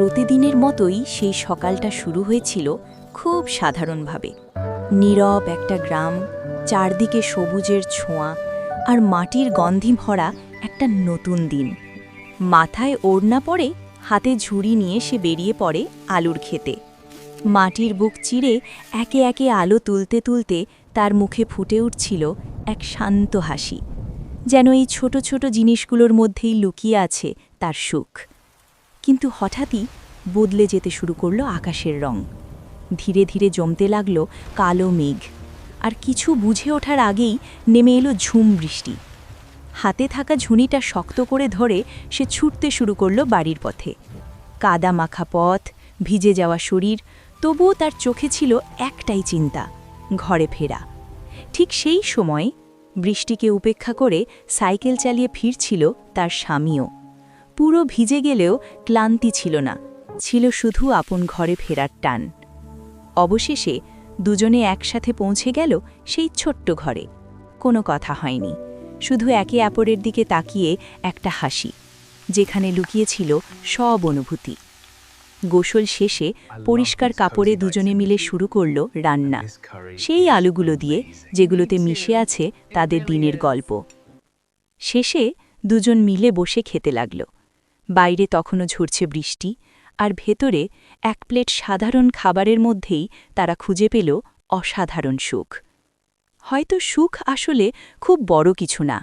প্রতিদিনের মতোই সেই সকালটা শুরু হয়েছিল খুব সাধারণভাবে। নীরব একটা গ্রাম, চারদিকে সবুজের ছোঁয়া আর মাটির গন্ধে ভরা একটা নতুন দিন। মাথায় ওড়না পরে, হাতে ঝুড়ি নিয়ে সে বেরিয়ে পড়ে আলুর ক্ষেতে। মাটির বুক চিরে একে একে আলো তুলতে তুলতে তার মুখে ফুটে উঠছিল এক শান্ত হাসি, যেন এই ছোট ছোট জিনিসগুলোর মধ্যেই লুকিয়ে আছে তার সুখ। কিন্তু হঠাৎই বদলে যেতে শুরু করলো আকাশের রং। ধীরে ধীরে জমতে লাগল কালো মেঘ, আর কিছু বুঝে ওঠার আগেই নেমে এলো ঝুম বৃষ্টি। হাতে থাকা ঝুড়িটা শক্ত করে ধরে সে ছুটতে শুরু করলো বাড়ির পথে। কাদা মাখা পথ, ভিজে যাওয়া শরীর, তবুও তার চোখে ছিল একটাই চিন্তা, ঘরে ফেরা। ঠিক সেই সময় বৃষ্টিকে উপেক্ষা করে সাইকেল চালিয়ে ফিরছিল তার স্বামীও। পুরো ভিজে গেলেও ক্লান্তি ছিল না, ছিল শুধু আপন ঘরে ফেরার টান। অবশেষে দুজনে একসাথে পৌঁছে গেল সেই ছোট্ট ঘরে। কোনো কথা হয়নি, শুধু একে অপরের দিকে তাকিয়ে একটা হাসি, যেখানে লুকিয়েছিল সব অনুভূতি। গোসল শেষে পরিষ্কার কাপড়ে দুজনে মিলে শুরু করল রান্না, সেই আলুগুলো দিয়ে যেগুলোতে মিশে আছে তাদের দিনের গল্প। শেষে দুজন মিলে বসে খেতে লাগল। বাইরে তখনও ঝরছে বৃষ্টি, আর ভেতরে এক প্লেট সাধারণ খাবারের মধ্যেই তারা খুঁজে পেল অসাধারণ সুখ। হয়তো সুখ আসলে খুব বড় কিছু না,